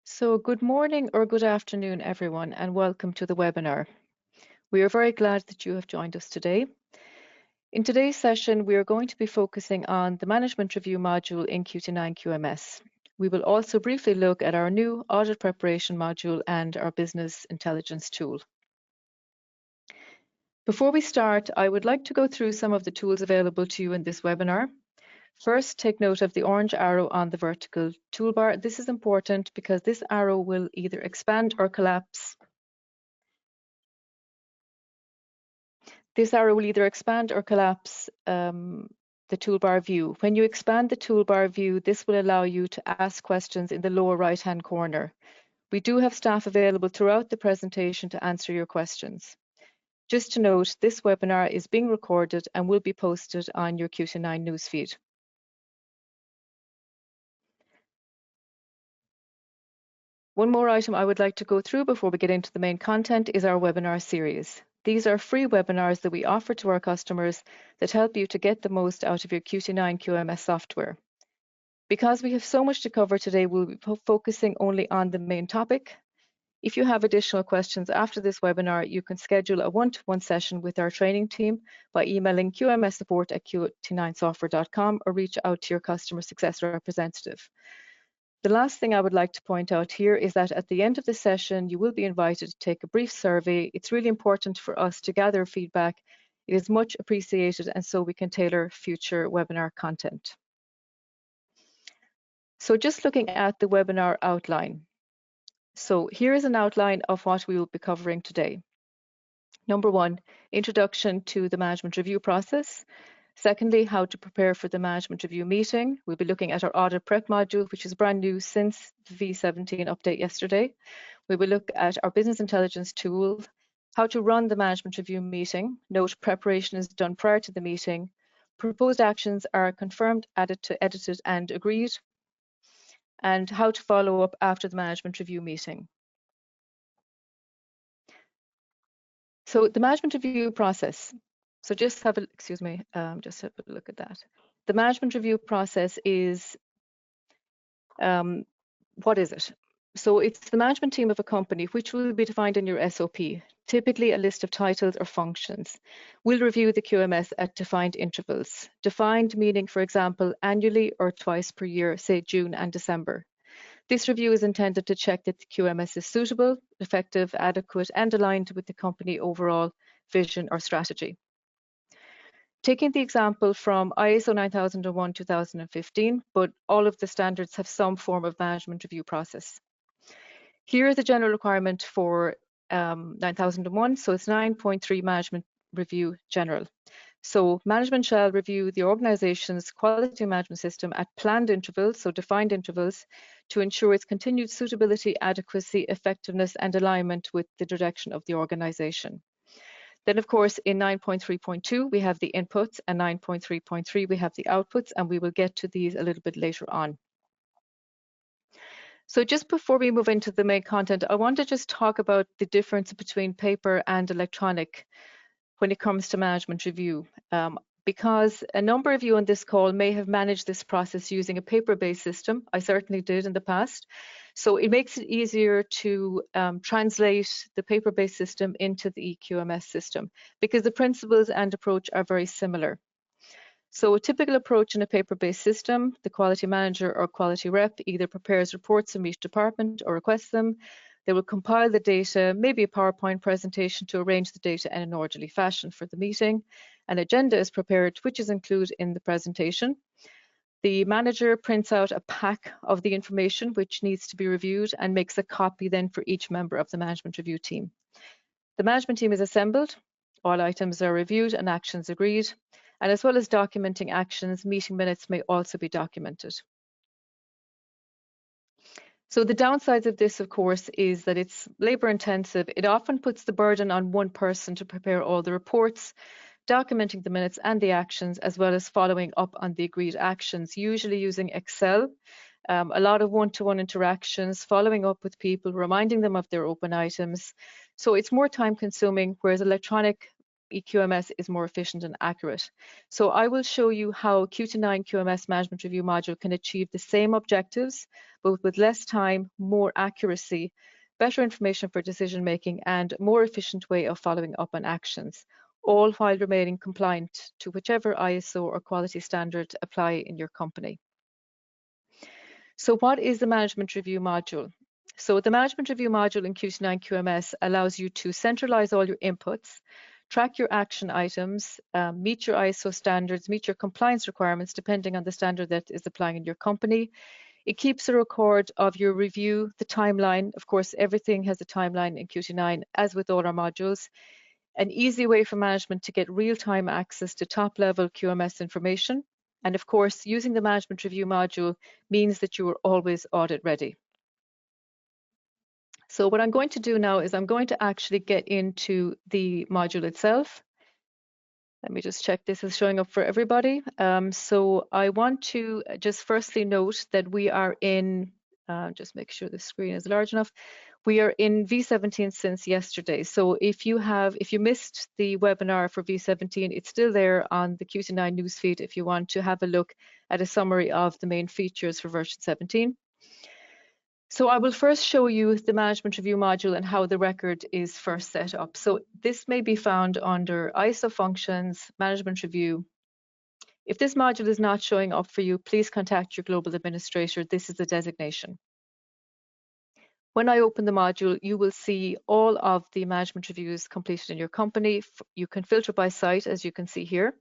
So good morning or good afternoon, everyone, and welcome to the webinar. We are very glad that you have joined us today. In today's session, we are going to be focusing on the Management Review module in QT9 QMS. We will also briefly look at our new Audit Preparation module and our Business Intelligence tool. Before we start, I would like to go through some of the tools available to you in this webinar. First, take note of the orange arrow on the vertical toolbar. This is important because this arrow will either expand or collapse. This arrow will either expand or collapse the toolbar view. When you expand the toolbar view, this will allow you to ask questions in the lower right-hand corner. We do have staff available throughout the presentation to answer your questions. Just to note, this webinar is being recorded and will be posted on your QT9 newsfeed. One more item I would like to go through before we get into the main content is our webinar series. These are free webinars that we offer to our customers that help you to get the most out of your QT9 QMS software. Because we have so much to cover today, we'll be focusing only on the main topic. If you have additional questions after this webinar, you can schedule a one-to-one session with our training team by emailing qmssupport@qt9software.com or reach out to your customer success representative. The last thing I would like to point out here is that at the end of the session, you will be invited to take a brief survey. It's really important for us to gather feedback. It is much appreciated, and so we can tailor future webinar content. So just looking at the webinar outline. So here is an outline of what we will be covering today. Number one, introduction to the management review process. Secondly, how to prepare for the management review meeting. We'll be looking at our Audit Prep module, which is brand new since the V17 update yesterday. We will look at our Business Intelligence tool, how to run the management review meeting. Note preparation is done prior to the meeting. Proposed actions are confirmed, edited, and agreed. And how to follow up after the management review meeting. So the management review process. So just have a, just have a look at that. The management review process is, what is it? So it's the management team of a company, which will be defined in your SOP, typically a list of titles or functions. We'll review the QMS at defined intervals. Defined meaning, for example, annually or twice per year, say June and December. This review is intended to check that the QMS is suitable, effective, adequate, and aligned with the company overall vision or strategy. Taking the example from ISO 9001-2015, but all of the standards have some form of management review process. Here is the general requirement for 9001, so it's 9.3 Management Review General. So management shall review the organization's quality management system at planned intervals, so defined intervals, to ensure its continued suitability, adequacy, effectiveness, and alignment with the direction of the organization. Then, of course, in 9.3.2, we have the inputs, and 9.3.3, we have the outputs, and we will get to these a little bit later on. So just before we move into the main content, I want to just talk about the difference between paper and electronic when it comes to management review, because a number of you on this call may have managed this process using a paper-based system. I certainly did in the past. So it makes it easier to translate the paper-based system into the EQMS system because the principles and approach are very similar. So a typical approach in a paper-based system, the quality manager or quality rep either prepares reports from each department or requests them. They will compile the data, maybe a PowerPoint presentation to arrange the data in an orderly fashion for the meeting. An agenda is prepared, which is included in the presentation. The manager prints out a pack of the information which needs to be reviewed and makes a copy then for each member of the management review team. The management team is assembled, all items are reviewed and actions agreed, and as well as documenting actions, meeting minutes may also be documented. So the downsides of this, of course, is that it's labor intensive. It often puts the burden on one person to prepare all the reports, documenting the minutes and the actions, as well as following up on the agreed actions, usually using Excel. A lot of one-to-one interactions, following up with people, reminding them of their open items. So it's more time consuming, whereas electronic QMS is more efficient and accurate. So I will show you how QT9 QMS Management Review Module can achieve the same objectives, but with less time, more accuracy, better information for decision making, and more efficient way of following up on actions, all while remaining compliant to whichever ISO or quality standard apply in your company. So what is the Management Review Module? So the Management Review Module in QT9 QMS allows you to centralize all your inputs, track your action items, meet your ISO standards, meet your compliance requirements depending on the standard that is applying in your company. It keeps a record of your review, the timeline. Of course, everything has a timeline in QT9, as with all our modules. An easy way for management to get real-time access to top-level QMS information. And of course, using the Management Review Module means that you are always audit ready. So what I'm going to do now is I'm going to actually get into the module itself. Let me just check this is showing up for everybody. So I want to just firstly note that we are in, just make sure the screen is large enough. We are in V17 since yesterday. So if you missed the webinar for V17, it's still there on the QT9 newsfeed if you want to have a look at a summary of the main features for version 17. So I will first show you the Management Review Module and how the record is first set up. So this may be found under ISO Functions, Management Review. If this module is not showing up for you, please contact your global administrator. This is the designation. When I open the module, you will see all of the management reviews completed in your company. You can filter by site, as you can see here,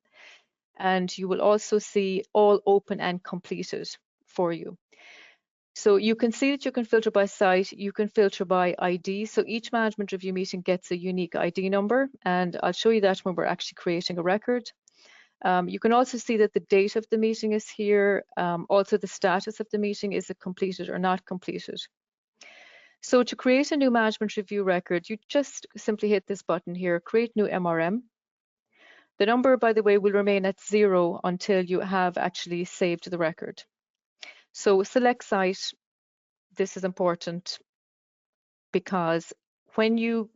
and you will also see all open and completed for you. So you can see that you can filter by site, you can filter by ID. So each management review meeting gets a unique ID number, and I'll show you that when we're actually creating a record. You can also see that the date of the meeting is here. Also the status of the meeting, is it completed or not completed? So to create a new management review record, you just simply hit this button here, create new MRM. The number, by the way, will remain at 0 until you have actually saved the record. So select site. This is important because when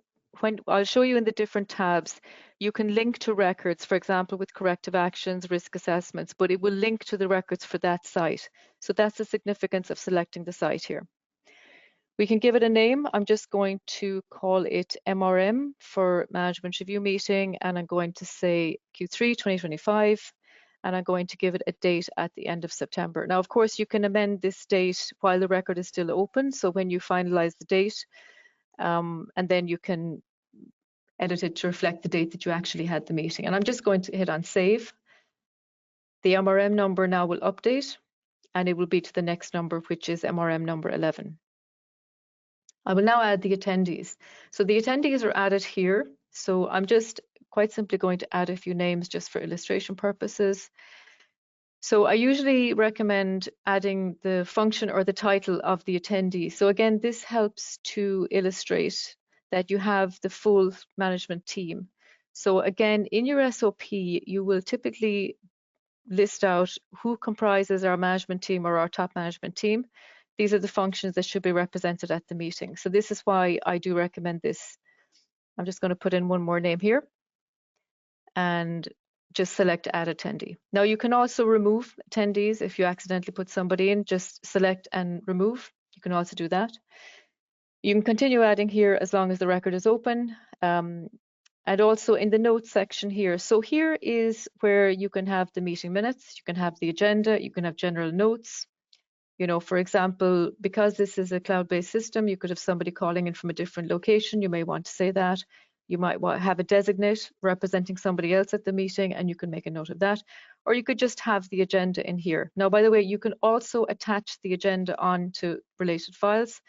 I'll show you in the different tabs, you can link to records, for example, with corrective actions, risk assessments, but it will link to the records for that site. So that's the significance of selecting the site here. We can give it a name. I'm just going to call it MRM for Management Review Meeting, and I'm going to say Q3 2025, and I'm going to give it a date at the end of September. Now, of course, you can amend this date while the record is still open. So when you finalize the date, and then you can edit it to reflect the date that you actually had the meeting. And I'm just going to hit on save. The MRM number now will update, and it will be to the next number, which is MRM number 11. I will now add the attendees. So the attendees are added here. So I'm just quite simply going to add a few names just for illustration purposes. So I usually recommend adding the function or the title of the attendee. So again, this helps to illustrate that you have the full management team. So again, in your SOP, you will typically list out who comprises our management team or our top management team. These are the functions that should be represented at the meeting. So this is why I do recommend this. I'm just going to put in one more name here and just select add attendee. Now you can also remove attendees if you accidentally put somebody in, just select and remove. You can also do that. You can continue adding here as long as the record is open. And also in the notes section here. So here is where you can have the meeting minutes, you can have the agenda, you can have general notes. You know, for example, because this is a cloud-based system, you could have somebody calling in from a different location. You may want to say that. You might have a designate representing somebody else at the meeting, and you can make a note of that. Or you could just have the agenda in here. Now, by the way, you can also attach the agenda onto related files,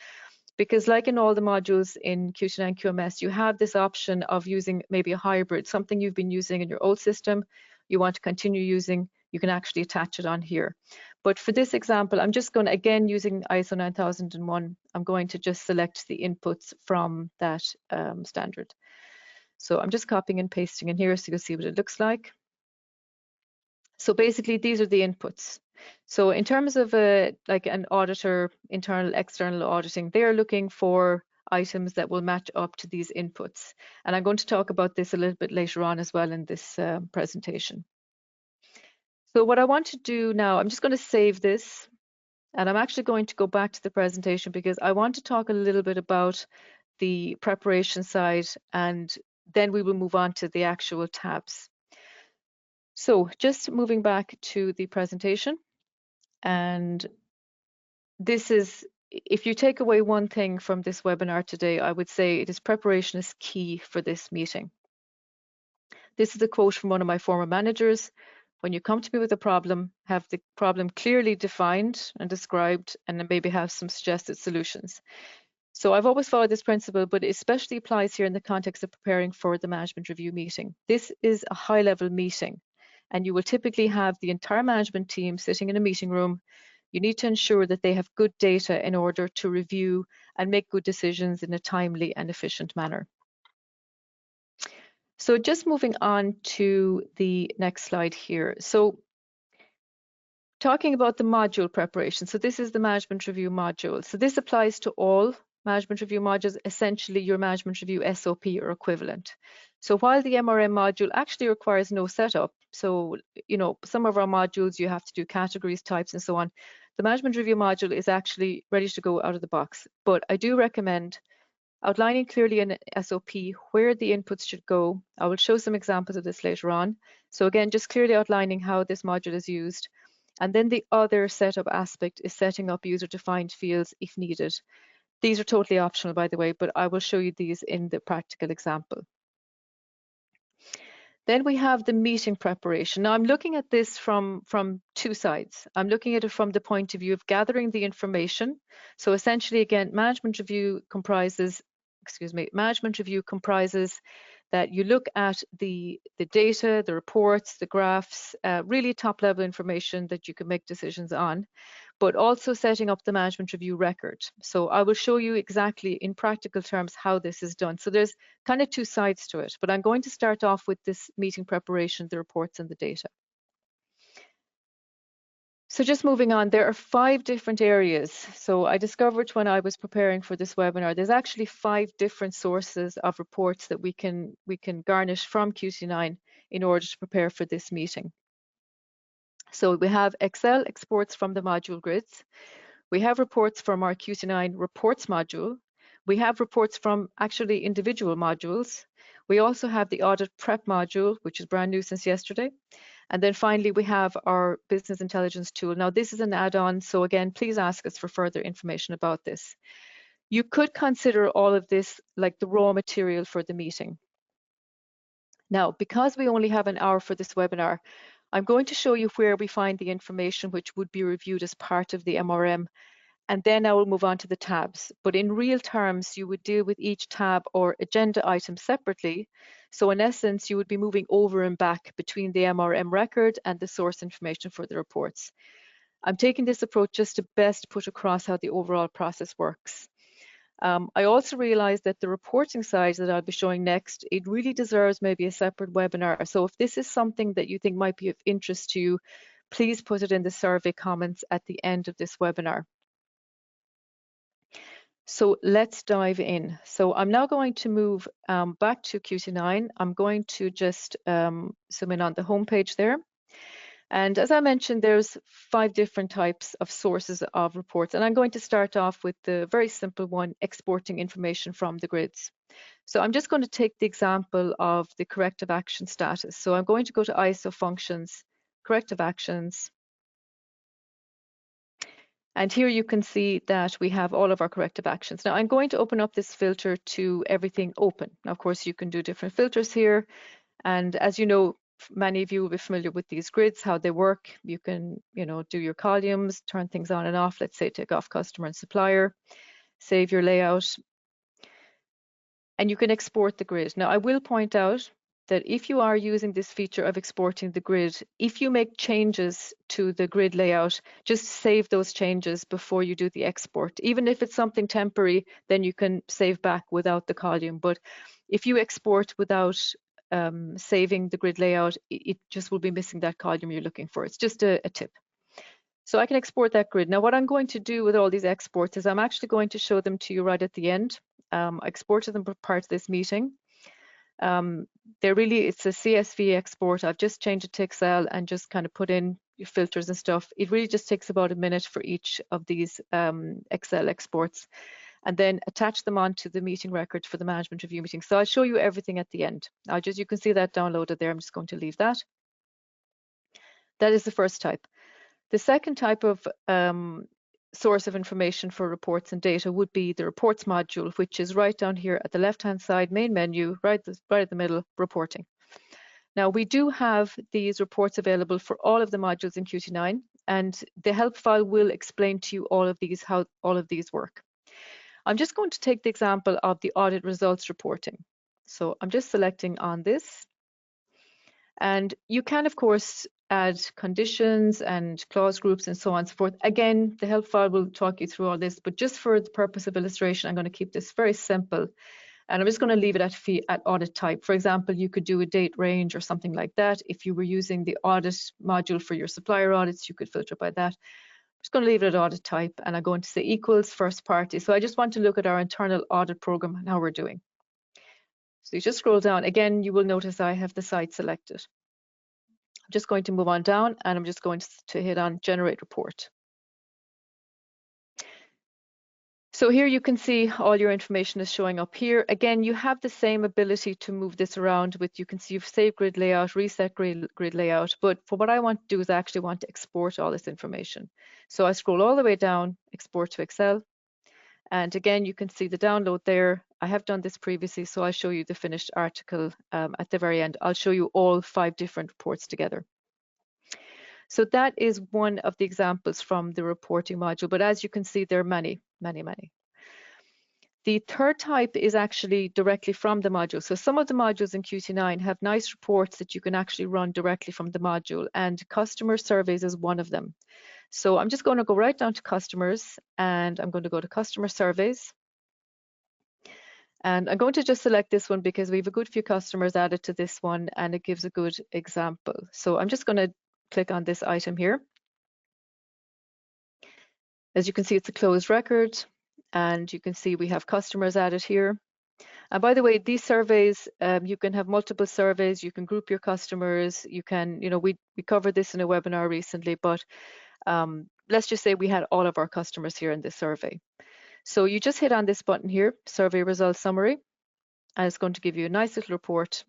because like in all the modules in QT9 QMS, you have this option of using maybe a hybrid, something you've been using in your old system, you want to continue using, you can actually attach it on here. But for this example, I'm just going to, again, using ISO 9001, I'm going to just select the inputs from that standard. So I'm just copying and pasting in here so you'll see what it looks like. So basically, these are the inputs. So in terms of like an auditor, internal, external auditing, they're looking for items that will match up to these inputs. And I'm going to talk about this a little bit later on as well in this presentation. So what I want to do now, I'm just going to save this, and I'm actually going to go back to the presentation because I want to talk a little bit about the preparation side, and then we will move on to the actual tabs. So just moving back to the presentation, and this is, if you take away one thing from this webinar today, I would say it is preparation is key for this meeting. This is a quote from one of my former managers. When you come to me with a problem, have the problem clearly defined and described, and then maybe have some suggested solutions. So I've always followed this principle, but it especially applies here in the context of preparing for the management review meeting. This is a high-level meeting, and you will typically have the entire management team sitting in a meeting room. You need to ensure that they have good data in order to review and make good decisions in a timely and efficient manner. So just moving on to the next slide here. So talking about the module preparation. So this is the management review module. So this applies to all management review modules, essentially your management review SOP or equivalent. So while the MRM module actually requires no setup, so some of our modules you have to do categories, types, and so on, the management review module is actually ready to go out of the box. But I do recommend outlining clearly in SOP where the inputs should go. I will show some examples of this later on. So again, just clearly outlining how this module is used. And then the other setup aspect is setting up user-defined fields if needed. These are totally optional, by the way, but I will show you these in the practical example. Then we have the meeting preparation. Now I'm looking at this from two sides. I'm looking at it from the point of view of gathering the information. So essentially, again, management review comprises that you look at the data, the reports, the graphs, really top level information that you can make decisions on, but also setting up the management review record. So I will show you exactly in practical terms how this is done. So there's kind of two sides to it, but I'm going to start off with this meeting preparation, the reports and the data. So just moving on, there are 5 different areas. So I discovered when I was preparing for this webinar, there's actually 5 different sources of reports that we can garnish from QT9 in order to prepare for this meeting. So we have Excel exports from the module grids. We have reports from our QT9 reports module. We have reports from actually individual modules. We also have the Audit Prep module, which is brand new since yesterday. And then finally, we have our business intelligence tool. Now, this is an add-on, so again, please ask us for further information about this. You could consider all of this like the raw material for the meeting. Now, because we only have an hour for this webinar, I'm going to show you where we find the information which would be reviewed as part of the MRM, and then I will move on to the tabs. But in real terms, you would deal with each tab or agenda item separately. So in essence, you would be moving over and back between the MRM record and the source information for the reports. I'm taking this approach just to best put across how the overall process works. I also realized that the reporting side that I'll be showing next, it really deserves maybe a separate webinar. So if this is something that you think might be of interest to you, please put it in the survey comments at the end of this webinar. So let's dive in. So I'm now going to move back to QT9. I'm going to just zoom in on the home page there. And as I mentioned, there's 5 different types of sources of reports. And I'm going to start off with the very simple one, exporting information from the grids. So I'm just going to take the example of the corrective action status. So I'm going to go to ISO functions, corrective actions. And here you can see that we have all of our corrective actions. Now I'm going to open up this filter to everything open. Now, of course, you can do different filters here. And as you know, many of you will be familiar with these grids, how they work. You can, do your columns, turn things on and off. Let's say take off customer and supplier, save your layout, and you can export the grid. Now I will point out that if you are using this feature of exporting the grid, if you make changes to the grid layout, just save those changes before you do the export. Even if it's something temporary, then you can save back without the column. But if you export without saving the grid layout, it just will be missing that column you're looking for. It's just a tip. So I can export that grid. Now what I'm going to do with all these exports is I'm actually going to show them to you right at the end. I exported them for part of this meeting. It's a CSV export. I've just changed it to Excel and just kind of put in your filters and stuff. It really just takes about a minute for each of these Excel exports, and then attach them onto the meeting records for the management review meeting. So I'll show you everything at the end. You can see that downloaded there. I'm just going to leave that. That is the first type. The second type of source of information for reports and data would be the reports module, which is right down here at the left-hand side, main menu, right at the middle, reporting. Now, we do have these reports available for all of the modules in QT9, and the help file will explain to you how all of these work. I'm just going to take the example of the audit results reporting. So I'm just selecting on this. And you can, of course, add conditions and clause groups and so on and so forth. Again, the help file will talk you through all this, but just for the purpose of illustration, I'm going to keep this very simple. And I'm just going to leave it at audit type. For example, you could do a date range or something like that. If you were using the audit module for your supplier audits, you could filter by that. I'm just going to leave it at audit type, and I'm going to say equals first party. So I just want to look at our internal audit program and how we're doing. So you just scroll down. Again, you will notice I have the site selected. I'm just going to move on down, and I'm just going to hit on generate report. So here you can see all your information is showing up here. Again, you have the same ability to move this around with, you can see you've saved grid layout, reset grid layout, but for what I want to do is I actually want to export all this information. So I scroll all the way down, export to Excel. And again, you can see the download there. I have done this previously, so I'll show you the finished article at the very end. I'll show you all 5 different reports together. So that is one of the examples from the reporting module, but as you can see, there are many. The third type is actually directly from the module. So some of the modules in QT9 have nice reports that you can actually run directly from the module, and customer surveys is one of them. So I'm just going to go right down to customers, and I'm going to go to customer surveys. And I'm going to just select this one because we have a good few customers added to this one, and it gives a good example. So I'm just going to click on this item here. As you can see, it's a closed record, and you can see we have customers added here. And by the way, these surveys, you can have multiple surveys, you can group your customers, you can, we covered this in a webinar recently, but let's just say we had all of our customers here in this survey. So you just hit on this button here, survey results summary, and it's going to give you a nice little report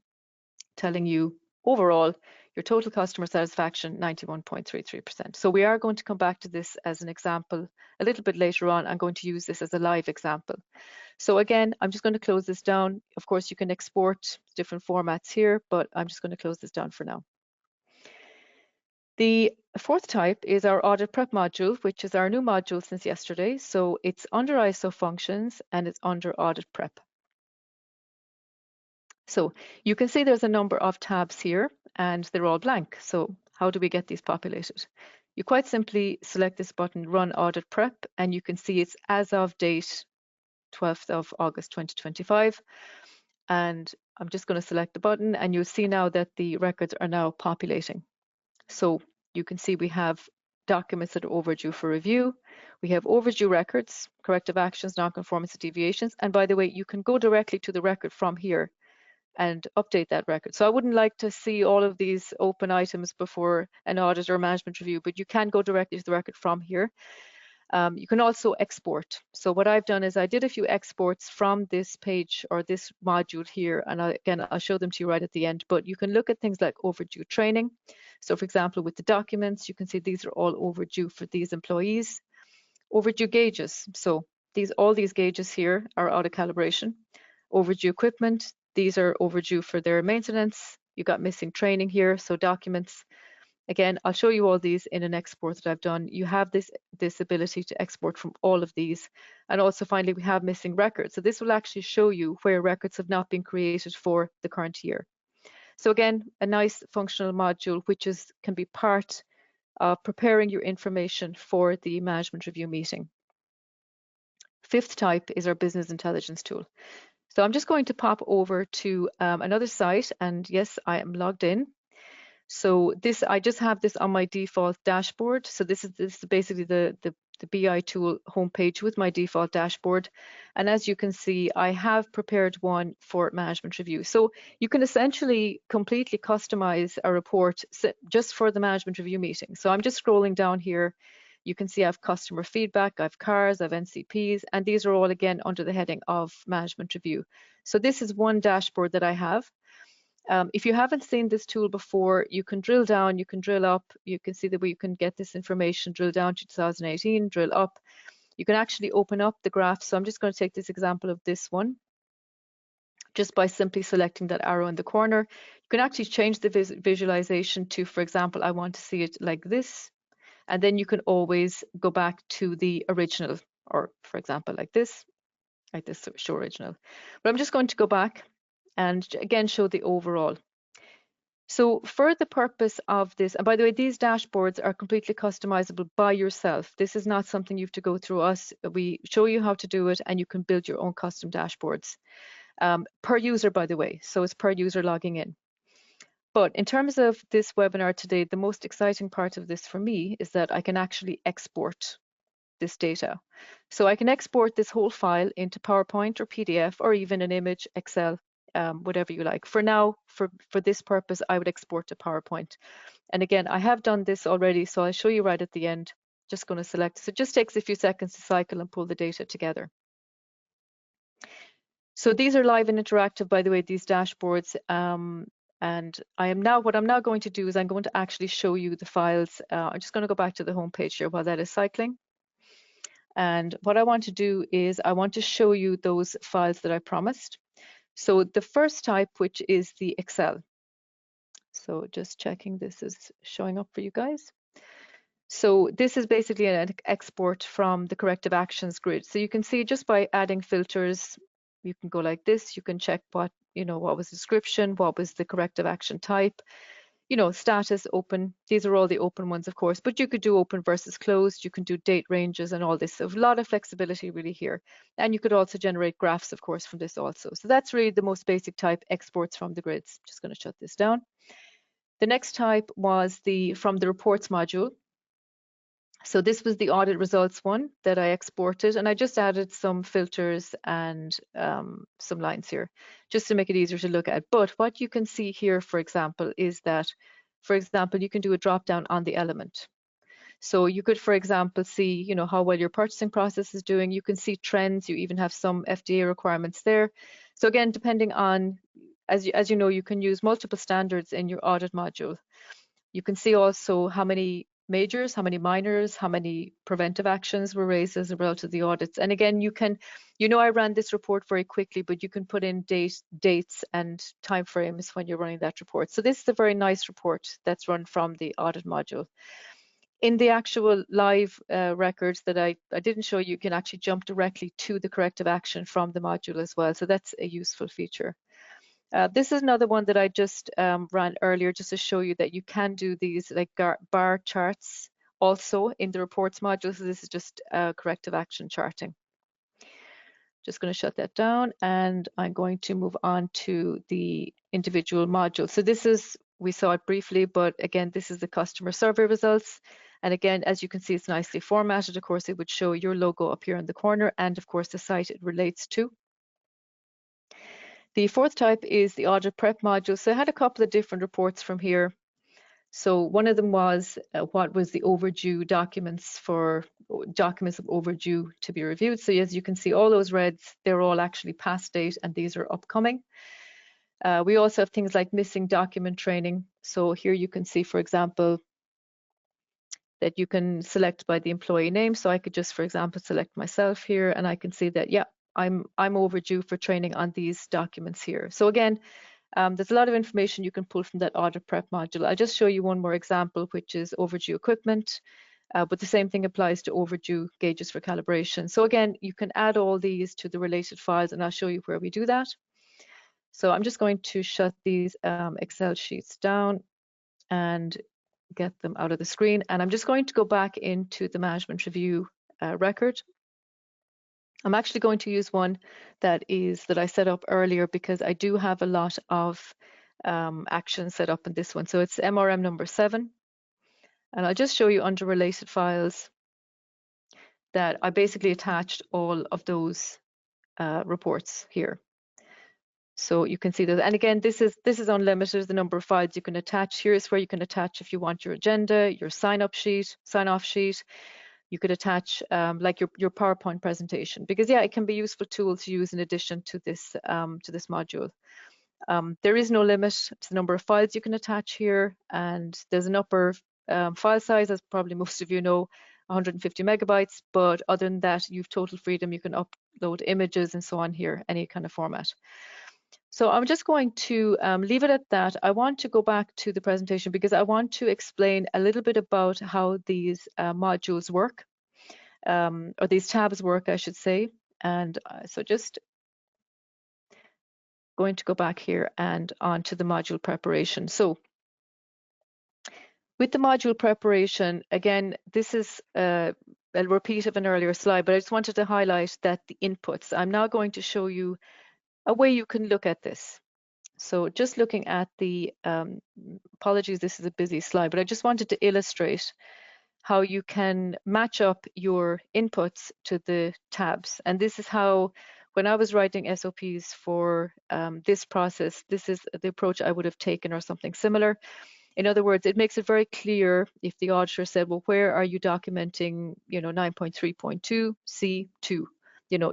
telling you overall your total customer satisfaction, 91.33%. So we are going to come back to this as an example a little bit later on. I'm going to use this as a live example. So again, I'm just going to close this down. Of course, you can export different formats here, but I'm just going to close this down for now. The fourth type is our Audit Prep module, which is our new module since yesterday. So it's under ISO functions and it's under Audit Prep. So you can see there's a number of tabs here and they're all blank. So how do we get these populated? You quite simply select this button, Run Audit Prep, and you can see it's as of date 12th of August 2025. And I'm just going to select the button, and you'll see now that the records are now populating. So you can see we have documents that are overdue for review. We have overdue records, corrective actions, non-conformance, deviations. And by the way, you can go directly to the record from here and update that record. So I wouldn't like to see all of these open items before an audit or management review, but you can go directly to the record from here. You can also export. So what I've done is I did a few exports from this page or this module here, and again, I'll show them to you right at the end, but you can look at things like overdue training. So for example, with the documents, you can see these are all overdue for these employees. Overdue gauges. So all these gauges here are out of calibration. Overdue equipment. These are overdue for their maintenance. You got missing training here, so documents. Again, I'll show you all these in an export that I've done. You have this ability to export from all of these. And also finally, we have missing records. So this will actually show you where records have not been created for the current year. So again, a nice functional module, which can be part of preparing your information for the management review meeting. Fifth type is our business intelligence tool. So I'm just going to pop over to another site, and yes, I am logged in. So I just have this on my default dashboard. So this is basically the the BI tool homepage with my default dashboard. And as you can see, I have prepared one for management review. So you can essentially completely customize a report just for the management review meeting. So I'm just scrolling down here. You can see I have customer feedback, I have CARs, I have NCPs, and these are all again under the heading of management review. So this is one dashboard that I have. If you haven't seen this tool before, you can drill down, you can drill up, you can see that you can get this information, drill down to 2018, drill up. You can actually open up the graph. So I'm just going to take this example of this one. Just by simply selecting that arrow in the corner, you can actually change the visualization to, for example, I want to see it like this. And then you can always go back to the original, or for example, like this show original. But I'm just going to go back and again show the overall. So for the purpose of this, and by the way, these dashboards are completely customizable by yourself. This is not something you have to go through us. We show you how to do it, and you can build your own custom dashboards per user, by the way. So it's per user logging in. But in terms of this webinar today, the most exciting part of this for me is that I can actually export this data. So I can export this whole file into PowerPoint or PDF or even an image, Excel, whatever you like. For now, for this purpose, I would export to PowerPoint. And again, I have done this already, so I'll show you right at the end. Just going to select. So it just takes a few seconds to cycle and pull the data together. So these are live and interactive, by the way, these dashboards. And what I'm now going to do is I'm going to actually show you the files. I'm just going to go back to the home page here while that is cycling. And what I want to do is I want to show you those files that I promised. So the first type, which is the Excel. So just checking this is showing up for you guys. So this is basically an export from the corrective actions grid. So you can see just by adding filters, you can go like this. You can check what was the description, what was the corrective action type, status, open. These are all the open ones, of course, but you could do open versus closed. You can do date ranges and all this. So a lot of flexibility really here. And you could also generate graphs, of course, from this also. So that's really the most basic type, exports from the grids. Just going to shut this down. The next type was from the reports module. So this was the audit results one that I exported, and I just added some filters and some lines here just to make it easier to look at. But what you can see here, for example, is that, for example, you can do a drop down on the element. So you could, for example, see, how well your purchasing process is doing. You can see trends. You even have some FDA requirements there. So again, depending on, as you know, you can use multiple standards in your audit module. You can see also how many majors, how many minors, how many preventive actions were raised as a result of the audits. And again, you can, I ran this report very quickly, but you can put in dates and timeframes when you're running that report. So this is a very nice report that's run from the audit module. In the actual live records that I didn't show you, can actually jump directly to the corrective action from the module as well. So that's a useful feature. This is another one that I just ran earlier just to show you that you can do these like bar charts also in the reports module. So this is just corrective action charting. Just going to shut that down, and I'm going to move on to the individual modules. So this is, we saw it briefly, but again, this is the customer survey results. And again, as you can see, it's nicely formatted. Of course, it would show your logo up here in the corner and of course the site it relates to. The fourth type is the audit prep module. So I had a couple of different reports from here. So one of them was what was the overdue documents of overdue to be reviewed. So as you can see, all those reds, they're all actually past date and these are upcoming. We also have things like missing document training. So here you can see, for example, that you can select by the employee name. So I could just, for example, select myself here and I can see that, yeah, I'm overdue for training on these documents here. So again, there's a lot of information you can pull from that audit prep module. I'll just show you one more example, which is overdue equipment, but the same thing applies to overdue gauges for calibration. So again, you can add all these to the related files and I'll show you where we do that. So I'm just going to shut these Excel sheets down and get them out of the screen. And I'm just going to go back into the management review record. I'm actually going to use one that I set up earlier because I do have a lot of actions set up in this one. So it's MRM number 7. And I'll just show you under related files. that I basically attached all of those reports here. So you can see that, and again, this is unlimited, the number of files you can attach. Here's where you can attach if you want your agenda, your sign-off sheet. You could attach like your PowerPoint presentation, because yeah, it can be a useful tool to use in addition to this module. There is no limit to the number of files you can attach here, and there's an upper file size, as probably most of you know, 150 megabytes, but other than that, you've total freedom. You can upload images and so on here, any kind of format. So I'm just going to leave it at that. I want to go back to the presentation because I want to explain a little bit about how these modules work, or these tabs work, I should say. And so just going to go back here and on to the module preparation. So with the module preparation, again, this is a repeat of an earlier slide, but I just wanted to highlight that the inputs. I'm now going to show you a way you can look at this. So just looking at the, apologies, this is a busy slide, but I just wanted to illustrate how you can match up your inputs to the tabs. And this is how, when I was writing SOPs for this process, this is the approach I would have taken, or something similar. In other words, it makes it very clear if the auditor said, well, where are you documenting, 9.3.2 C2?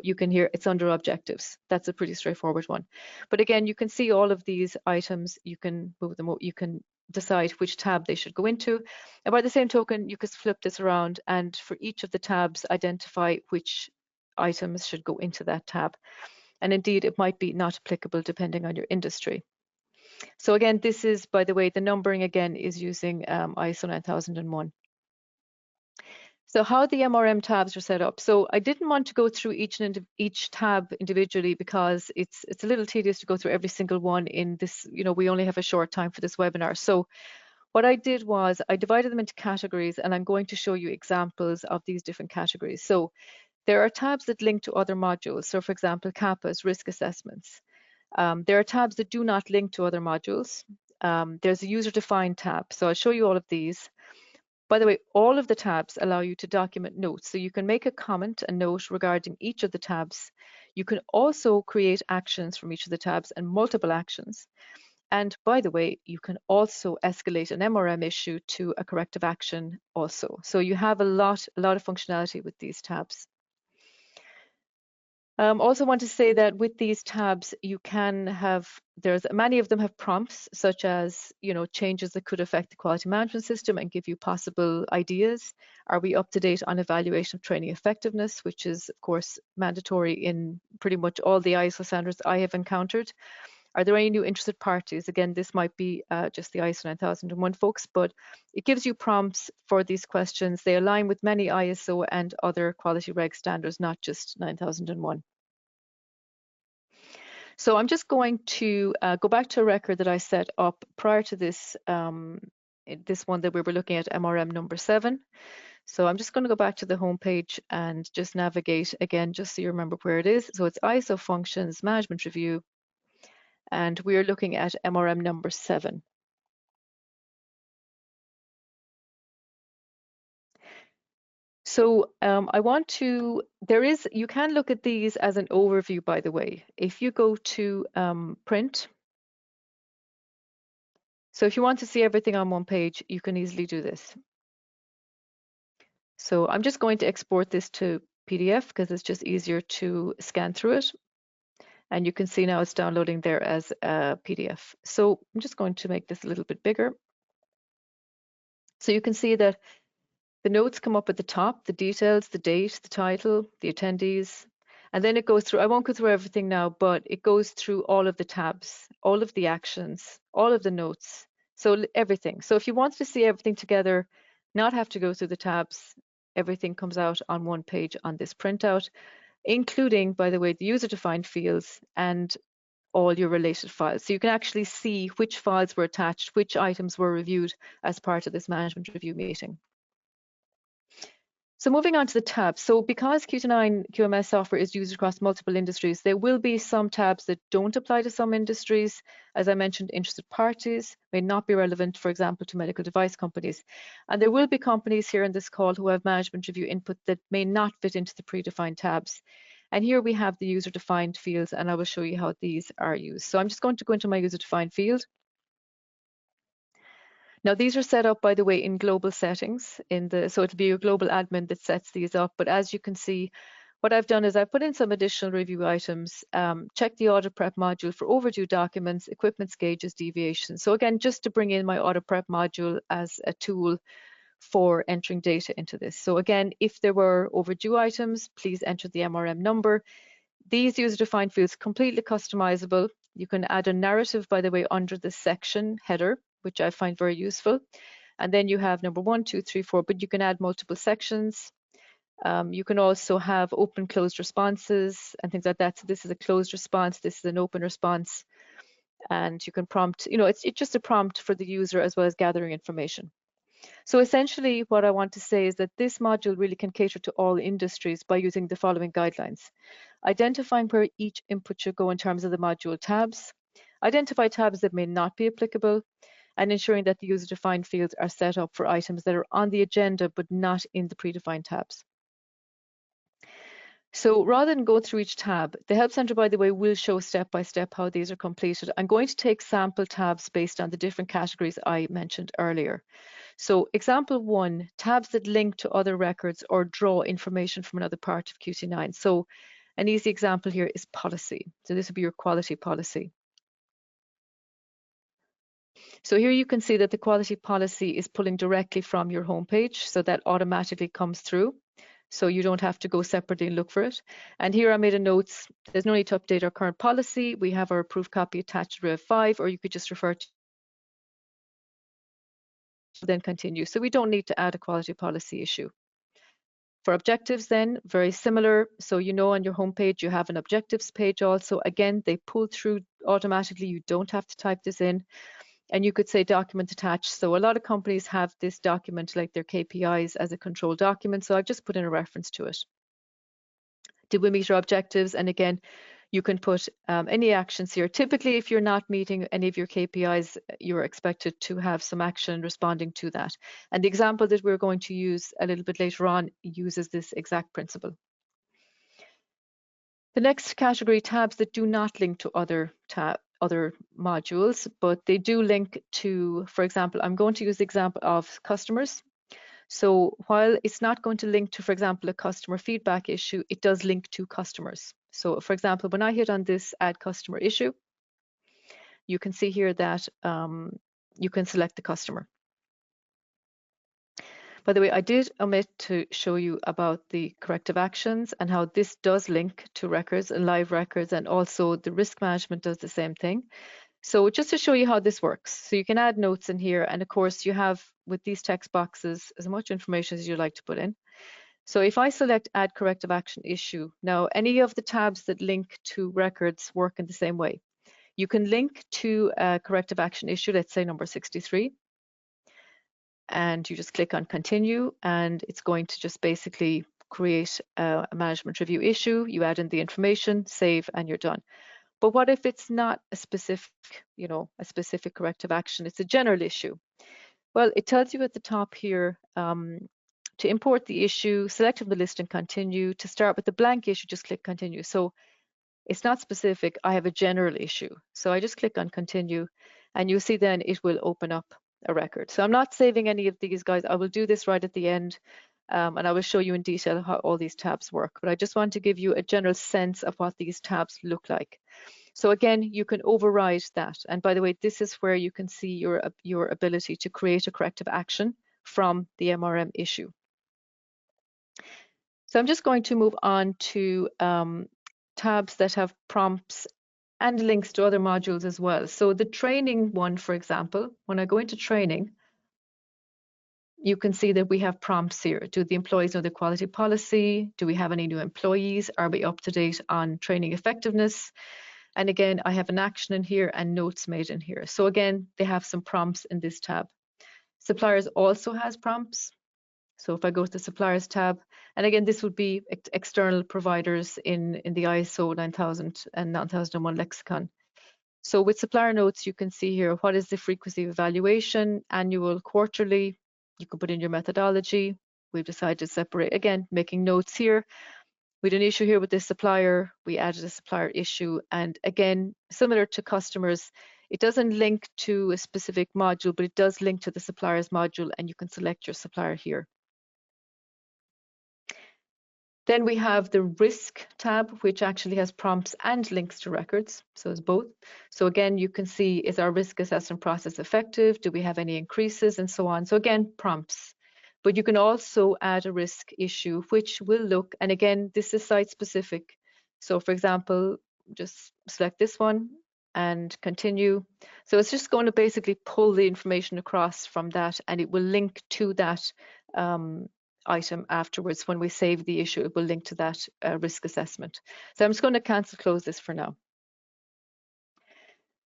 You can hear it's under objectives. That's a pretty straightforward one. But again, you can see all of these items. You can move them. You can decide which tab they should go into. And by the same token, you can flip this around, and for each of the tabs, identify which items should go into that tab. And indeed, it might be not applicable depending on your industry. So again, this is, by the way, the numbering again is using ISO 9001. So how the MRM tabs are set up. So I didn't want to go through each tab individually, because it's a little tedious to go through every single one in this, we only have a short time for this webinar. So what I did was I divided them into categories, and I'm going to show you examples of these different categories. So there are tabs that link to other modules. So for example, CAPAs, risk assessments. There are tabs that do not link to other modules. There's a user-defined tab. So I'll show you all of these. By the way, all of the tabs allow you to document notes. So you can make a comment, a note regarding each of the tabs. You can also create actions from each of the tabs, and multiple actions. And by the way, you can also escalate an MRM issue to a corrective action also. So you have a lot of functionality with these tabs. Also want to say that with these tabs, you can have, many of them have prompts, such as, changes that could affect the quality management system and give you possible ideas. Are we up to date on evaluation of training effectiveness, which is of course mandatory in pretty much all the ISO standards I have encountered. Are there any new interested parties? Again, this might be just the ISO 9001 folks, but it gives you prompts for these questions. They align with many ISO and other quality reg standards, not just 9001. So I'm just going to go back to a record that I set up prior to this, this one that we were looking at, MRM number 7. So I'm just going to go back to the home page and just navigate again, just so you remember where it is. So it's ISO Functions Management Review, and we're looking at MRM number 7. So I want to, you can look at these as an overview, by the way. If you go to print, so if you want to see everything on one page, you can easily do this. So I'm just going to export this to PDF because it's just easier to scan through it. And you can see now it's downloading there as a PDF. So I'm just going to make this a little bit bigger. So you can see that the notes come up at the top, the details, the date, the title, the attendees, and then it goes through, I won't go through everything now, but it goes through all of the tabs, all of the actions, all of the notes, so everything. So if you want to see everything together, not have to go through the tabs, everything comes out on one page on this printout, including, by the way, the user-defined fields and all your related files. So you can actually see which files were attached, which items were reviewed as part of this management review meeting. So moving on to the tabs. So because QT9 QMS software is used across multiple industries, there will be some tabs that don't apply to some industries. As I mentioned, interested parties may not be relevant, for example, to medical device companies. And there will be companies here in this call who have management review input that may not fit into the predefined tabs. And here we have the user-defined fields, and I will show you how these are used. So I'm just going to go into my user-defined field. Now these are set up, by the way, in global settings. So it'll be your global admin that sets these up. But as you can see, what I've done is I've put in some additional review items, check the Audit Prep module for overdue documents, equipment gauges, deviations. So again, just to bring in my Audit Prep module as a tool for entering data into this. So again, if there were overdue items, please enter the MRM number. These user-defined fields completely customizable. You can add a narrative, by the way, under the section header, which I find very useful. And then you have number 1, 2, 3, 4, but you can add multiple sections. You can also have open closed responses and things like that. So this is a closed response, this is an open response. And you can prompt, it's just a prompt for the user as well as gathering information. So essentially what I want to say is that this module really can cater to all industries by using the following guidelines. Identifying where each input should go in terms of the module tabs, identify tabs that may not be applicable, and ensuring that the user-defined fields are set up for items that are on the agenda but not in the predefined tabs. So rather than go through each tab, the Help Center, by the way, will show step-by-step how these are completed. I'm going to take sample tabs based on the different categories I mentioned earlier. So example 1, tabs that link to other records or draw information from another part of QT9. So an easy example here is policy. So this would be your quality policy. So here you can see that the quality policy is pulling directly from your homepage, so that automatically comes through. So you don't have to go separately and look for it. And here I made a notes. There's no need to update our current policy. We have our approved copy attached to Rev 5, or you could just refer to then continue. So we don't need to add a quality policy issue. For objectives then, very similar. So on your homepage, you have an objectives page also. Again, they pull through automatically. You don't have to type this in. And you could say document attached. So a lot of companies have this document like their KPIs as a control document. So I've just put in a reference to it. Did we meet our objectives? And again, you can put any actions here. Typically, if you're not meeting any of your KPIs, you're expected to have some action responding to that. And the example that we're going to use a little bit later on uses this exact principle. The next category, tabs that do not link to other modules, but they do link to, for example, I'm going to use the example of customers. So while it's not going to link to, for example, a customer feedback issue, it does link to customers. So for example, when I hit on this add customer issue, you can see here that you can select the customer. By the way, I did omit to show you about the corrective actions and how this does link to records and live records, and also the risk management does the same thing. So just to show you how this works, so you can add notes in here, and of course you have with these text boxes as much information as you'd like to put in. So if I select add corrective action issue, now any of the tabs that link to records work in the same way. You can link to a corrective action issue, let's say number 63, and you just click on continue, and it's going to just basically create a management review issue. You add in the information, save, and you're done. But what if it's not a specific, a specific corrective action? It's a general issue. Well, it tells you at the top here to import the issue, select from the list and continue. To start with the blank issue, just click continue. So it's not specific. I have a general issue. So I just click on continue, and you'll see then it will open up a record. So I'm not saving any of these, guys. I will do this right at the end. And I will show you in detail how all these tabs work. But I just want to give you a general sense of what these tabs look like. So again, you can override that. And by the way, this is where you can see your ability to create a corrective action from the MRM issue. So I'm just going to move on to tabs that have prompts and links to other modules as well. So the training one, for example, when I go into training, you can see that we have prompts here. Do the employees know the quality policy? Do we have any new employees? Are we up to date on training effectiveness? And again, I have an action in here and notes made in here. So again, they have some prompts in this tab. Suppliers also has prompts. So if I go to the suppliers tab, And again, this would be external providers in the ISO 9000 and 9001 lexicon. So with supplier notes, you can see here, what is the frequency of evaluation, annual, quarterly. You can put in your methodology. We've decided to separate, again, making notes here. We had an issue here with this supplier. We added a supplier issue. And again, similar to customers, it doesn't link to a specific module, but it does link to the supplier's module, and you can select your supplier here. Then we have the risk tab, which actually has prompts and links to records. So it's both. So again, you can see, is our risk assessment process effective? Do we have any increases and so on? So again, prompts. But you can also add a risk issue, which will look, and again, this is site specific. So for example, just select this one and continue. So it's just going to basically pull the information across from that, and it will link to that item afterwards. When we save the issue, it will link to that risk assessment. So I'm just going to close this for now.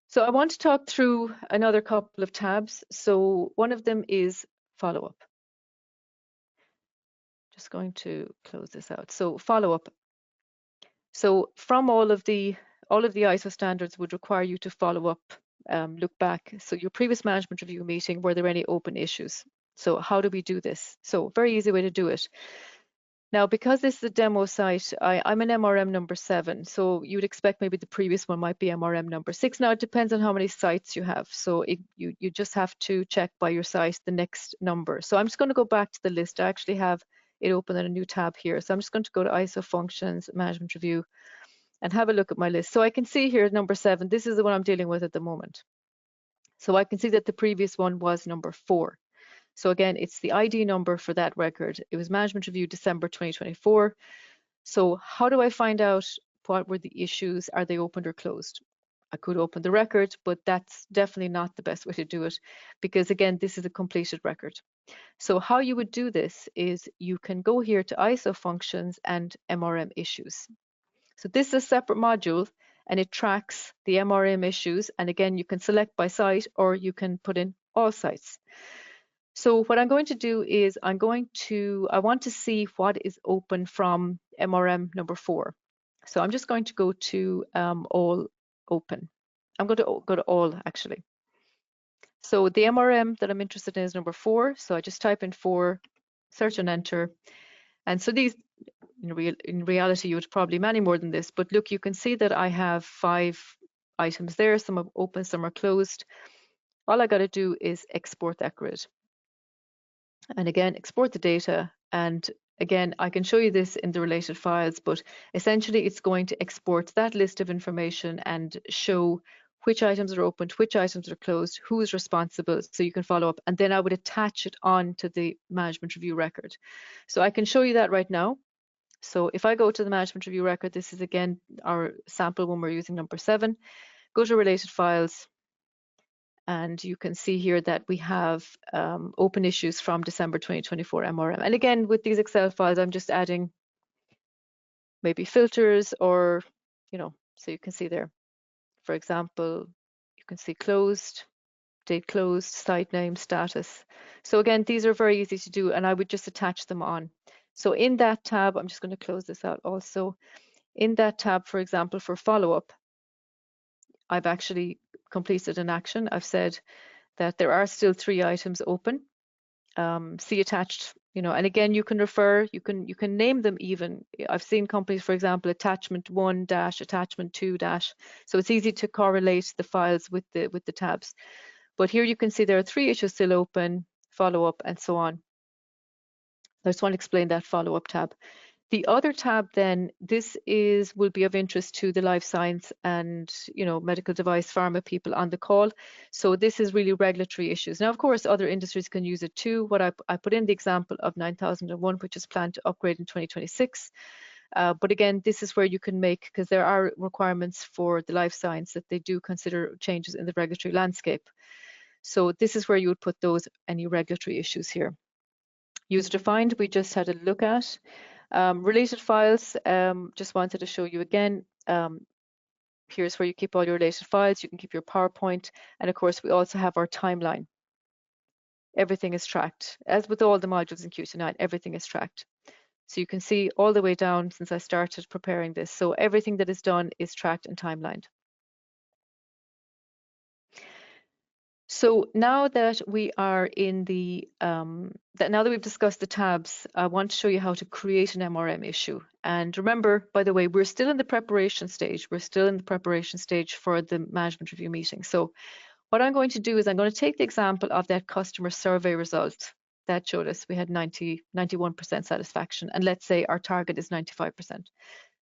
So I want to talk through another couple of tabs. So one of them is follow-up. Just going to close this out. So follow-up. So from all of the ISO standards would require you to follow up, look back. So your previous management review meeting, were there any open issues? So how do we do this? So very easy way to do it. Now, because this is a demo site, I'm an MRM number 7. So you'd expect maybe the previous one might be MRM number 6. Now it depends on how many sites you have. So you just have to check by your site the next number. So I'm just going to go back to the list. I actually have it open in a new tab here. So I'm just going to go to ISO functions, management review, and have a look at my list. So I can see here number 7, this is the one I'm dealing with at the moment. So I can see that the previous one was number 4. So again, it's the ID number for that record. It was management review December 2024. So how do I find out what were the issues? Are they opened or closed? I could open the record, but that's definitely not the best way to do it, because again, this is a completed record. So how you would do this is you can go here to ISO functions and MRM issues. So this is a separate module, and it tracks the MRM issues. And again, you can select by site, or you can put in all sites. So what I'm going to do is I want to see what is open from MRM number 4. So I'm just going to go to all open. I'm going to go to all actually. So the MRM that I'm interested in is number 4. So I just type in 4, search and enter. And so these, in reality, you would probably many more than this, but look, you can see that I have 5 items there. Some are open, some are closed. All I got to do is export that grid. And again, export the data. And again, I can show you this in the related files, but essentially it's going to export that list of information and show which items are opened, which items are closed, who is responsible, so you can follow up. And then I would attach it on to the management review record. So I can show you that right now. So if I go to the management review record, this is again our sample one we're using, number 7. Go to related files. And you can see here that we have open issues from December 2024 MRM. And again, with these Excel files, I'm just adding maybe filters or, so you can see there, for example, you can see closed, date closed, site name, status. So again, these are very easy to do, and I would just attach them on. So in that tab, I'm just going to close this out also. In that tab, for example, for follow-up, I've actually completed an action. I've said that there are still 3 items open. See attached, and again, you can refer, you can name them even. I've seen companies, for example, attachment 1 dash, attachment 2 dash. So it's easy to correlate the files with the tabs. But here you can see there are 3 issues still open, follow up, and so on. I just want to explain that follow-up tab. The other tab then, this will be of interest to the life science and medical device pharma people on the call. So this is really regulatory issues. Now, of course, other industries can use it too. What I put in the example of 9001, which is planned to upgrade in 2026. But again, this is where you can make, because there are requirements for the life science that they do consider changes in the regulatory landscape. So this is where you would put any regulatory issues here. User defined, we just had a look at. Related files, just wanted to show you again. Here's where you keep all your related files. You can keep your PowerPoint. And of course, we also have our timeline. Everything is tracked. As with all the modules in QT9, everything is tracked. So you can see all the way down since I started preparing this. So everything that is done is tracked and timelined. So now that we are in the, now that we've discussed the tabs, I want to show you how to create an MRM issue. And remember, by the way, we're still in the preparation stage. We're still in the preparation stage for the management review meeting. So what I'm going to do is I'm going to take the example of that customer survey result that showed us we had 91% satisfaction. And let's say our target is 95%.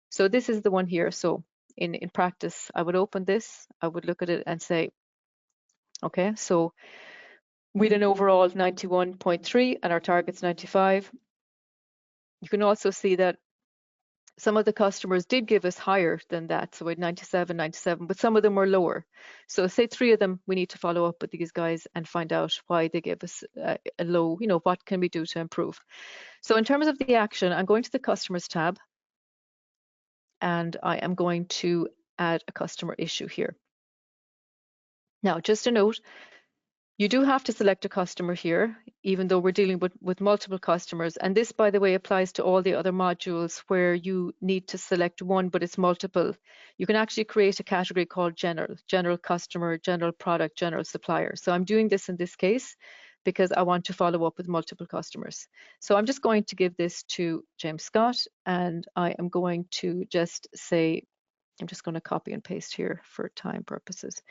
So this is the one here. So in practice, I would open this, I would look at it and say, okay, so we had an overall 91.3 and our target's 95. You can also see that some of the customers did give us higher than that. So we had 97, 97, but some of them were lower. So say 3 of them, we need to follow up with these guys and find out why they gave us a low, what can we do to improve? So in terms of the action, I'm going to the customers tab and I am going to add a customer issue here. Now, just a note, you do have to select a customer here, even though we're dealing with multiple customers. And this, by the way, applies to all the other modules where you need to select one, but it's multiple. You can actually create a category called general customer, general product, general supplier. So I'm doing this in this case because I want to follow up with multiple customers. So I'm just going to give this to James Scott, and I am going to just say, I'm just going to copy and paste here for time purposes.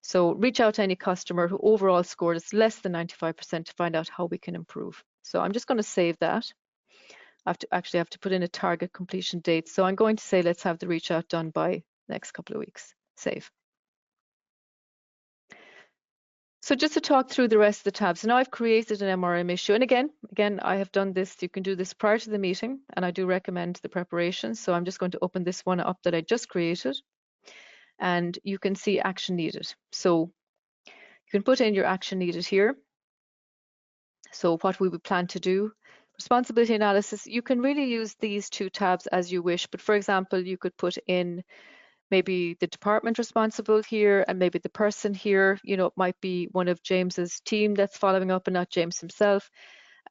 So reach out to any customer who overall scored is less than 95% to find out how we can improve. So I'm just going to save that. I have to put in a target completion date. So I'm going to say, let's have the reach out done by next couple of weeks. Save. So just to talk through the rest of the tabs. So now I've created an MRM issue. And again, I have done this. You can do this prior to the meeting, and I do recommend the preparation. So I'm just going to open this one up that I just created. And you can see action needed. So you can put in your action needed here. So what we would plan to do, responsibility analysis, you can really use these 2 tabs as you wish. But for example, you could put in maybe the department responsible here and maybe the person here, it might be one of James's team that's following up and not James himself.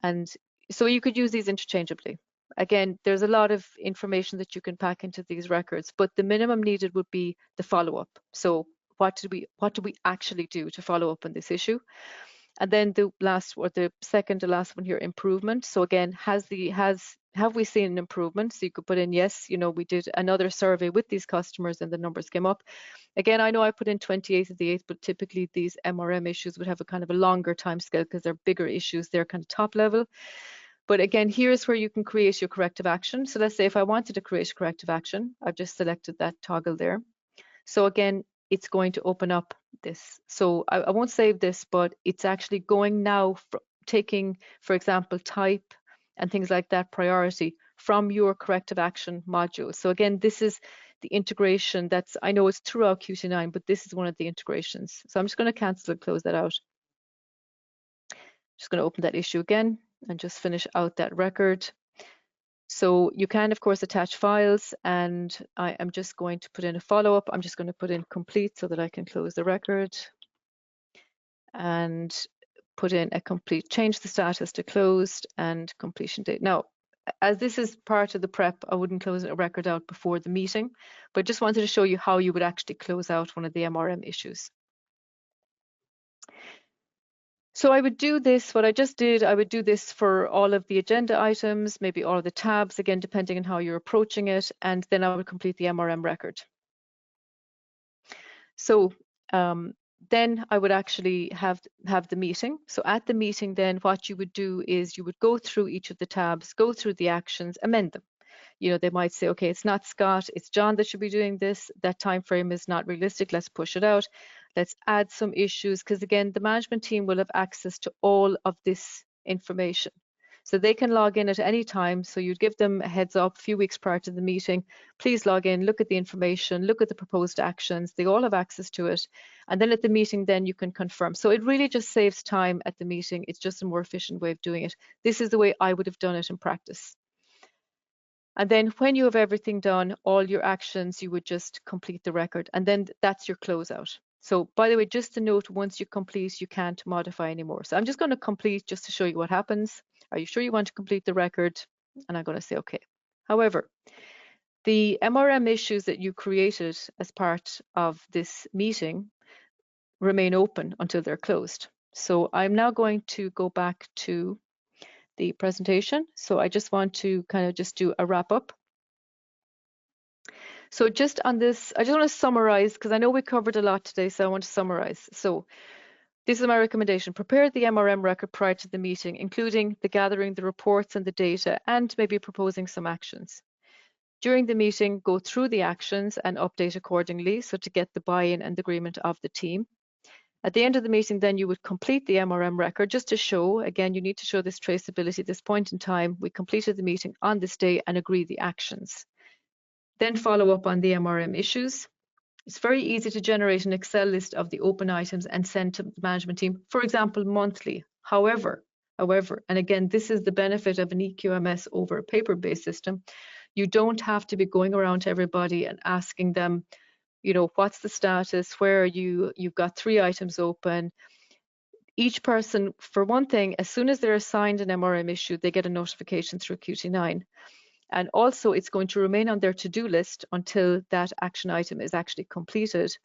And so you could use these interchangeably. Again, there's a lot of information that you can pack into these records, but the minimum needed would be the follow-up. So what do we actually do to follow up on this issue? And then the last, or the second to last one here, improvement. So again, have we seen an improvement? So you could put in, yes, we did another survey with these customers and the numbers came up. Again, I know I put in 28th of the 8th, but typically these MRM issues would have a kind of a longer time scale because they're bigger issues, they're kind of top level. But again, here's where you can create your corrective action. So let's say if I wanted to create a corrective action, I've just selected that toggle there. So again, it's going to open up this. So I won't save this, but it's actually going now, taking, for example, type and things like that, priority from your corrective action module. So again, this is the integration that's, I know it's throughout QT9, but this is one of the integrations. So I'm just going to cancel and close that out. Just going to open that issue again and just finish out that record. So you can, of course, attach files, and I am just going to put in a follow-up. I'm just going to put in complete so that I can close the record and put in a complete, change the status to closed and completion date. Now, as this is part of the prep, I wouldn't close a record out before the meeting, but just wanted to show you how you would actually close out one of the MRM issues. So I would do this, what I just did, I would do this for all of the agenda items, maybe all of the tabs, again, depending on how you're approaching it, and then I would complete the MRM record. So then I would actually have the meeting. So at the meeting, then what you would do is you would go through each of the tabs, go through the actions, amend them. They might say, okay, it's not Scott, it's John that should be doing this. That time frame is not realistic. Let's push it out. Let's add some issues, because again, the management team will have access to all of this information. So they can log in at any time. So you'd give them a heads up a few weeks prior to the meeting. Please log in, look at the information, look at the proposed actions. They all have access to it. And then at the meeting, then you can confirm. So it really just saves time at the meeting. It's just a more efficient way of doing it. This is the way I would have done it in practice. And then when you have everything done, all your actions, you would just complete the record, and then that's your closeout. So by the way, just a note, once you complete, you can't modify anymore. So I'm just going to complete just to show you what happens. Are you sure you want to complete the record? and I'm going to say okay. However, the MRM issues that you created as part of this meeting remain open until they're closed. So I'm now going to go back to the presentation. So I just want to kind of just do a wrap up. So just on this, I just want to summarize, because I know we covered a lot today, so I want to summarize. So this is my recommendation. Prepare the MRM record prior to the meeting, including the gathering, the reports and the data, and maybe proposing some actions. During the meeting, go through the actions and update accordingly, so to get the buy-in and agreement of the team. At the end of the meeting, then you would complete the MRM record just to show, again, you need to show this traceability at this point in time. We completed the meeting on this day and agree the actions. Then follow up on the MRM issues. It's very easy to generate an Excel list of the open items and send to the management team, for example, monthly. However, and again, this is the benefit of an EQMS over a paper-based system. You don't have to be going around to everybody and asking them, you know, what's the status, where are you, you've got 3 items open. Each person, for one thing, as soon as they're assigned an MRM issue, they get a notification through QT9. And also it's going to remain on their to-do list until that action item is actually completed.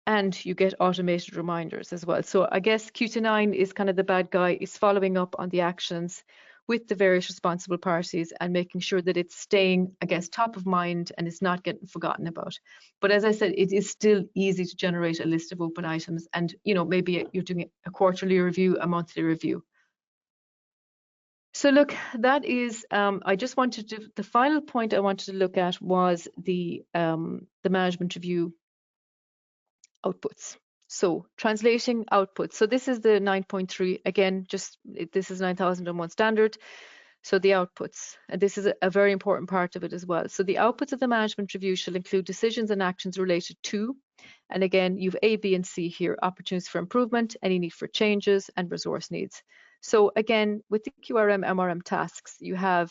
And you get automated reminders as well. So I guess QT9 is kind of the bad guy, is following up on the actions with the various responsible parties and making sure that it's staying, I guess, top of mind and it's not getting forgotten about. But as I said, it is still easy to generate a list of open items, and you know, maybe you're doing a quarterly review, a monthly review. So look, that is, I just wanted to, the final point I wanted to look at was the management review outputs. So translating outputs. So this is the 9.3, again, just this is 9001 standard. So the outputs, and this is a very important part of it as well. So the outputs of the management review shall include decisions and actions related to, and again, you've A, B, and C here, opportunities for improvement, any need for changes, and resource needs. So again, with the QRM, MRM tasks, you have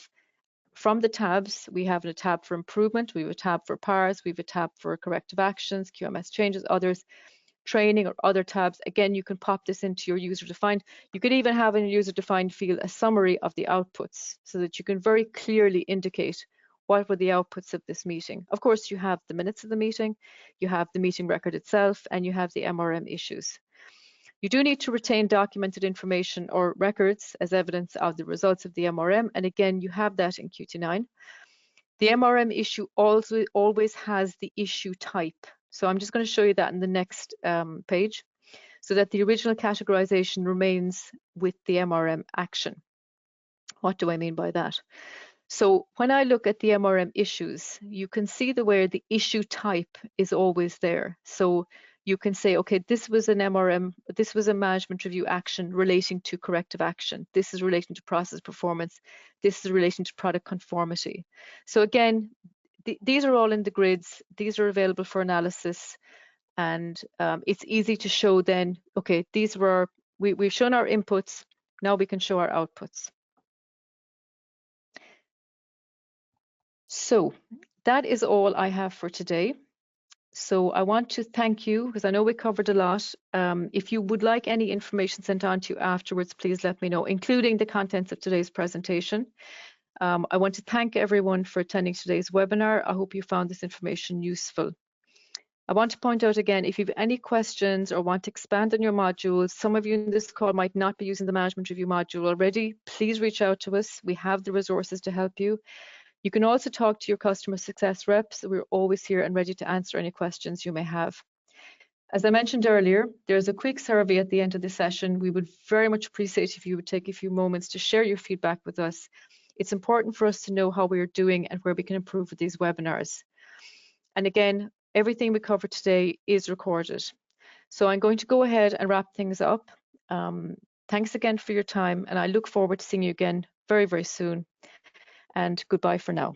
from the tabs, we have a tab for improvement, we have a tab for PARs, we have a tab for corrective actions, QMS changes, others, training or other tabs. Again, you can pop this into your user-defined. You could even have in your user-defined field a summary of the outputs so that you can very clearly indicate what were the outputs of this meeting. Of course, you have the minutes of the meeting, you have the meeting record itself, and you have the MRM issues. You do need to retain documented information or records as evidence of the results of the MRM, and again, you have that in QT9. The MRM issue also always has the issue type. So I'm just going to show you that in the next page, so that the original categorization remains with the MRM action. What do I mean by that? So when I look at the MRM issues, you can see the way the issue type is always there. So you can say, okay, this was an MRM, this was a management review action relating to corrective action. This is relating to process performance. This is relating to product conformity. So again, these are all in the grids. These are available for analysis. And it's easy to show then, okay, these were, we've shown our inputs. Now we can show our outputs. So that is all I have for today. So I want to thank you, because I know we covered a lot. If you would like any information sent on to you afterwards, please let me know, including the contents of today's presentation. I want to thank everyone for attending today's webinar. I hope you found this information useful. I want to point out again, if you have any questions or want to expand on your modules, some of you in this call might not be using the management review module already, please reach out to us. We have the resources to help you. You can also talk to your customer success reps. We're always here and ready to answer any questions you may have. As I mentioned earlier, there's a quick survey at the end of the session. We would very much appreciate if you would take a few moments to share your feedback with us. It's important for us to know how we are doing and where we can improve with these webinars. And again, everything we covered today is recorded. So I'm going to go ahead and wrap things up. Thanks again for your time, and I look forward to seeing you again very, very soon. And goodbye for now.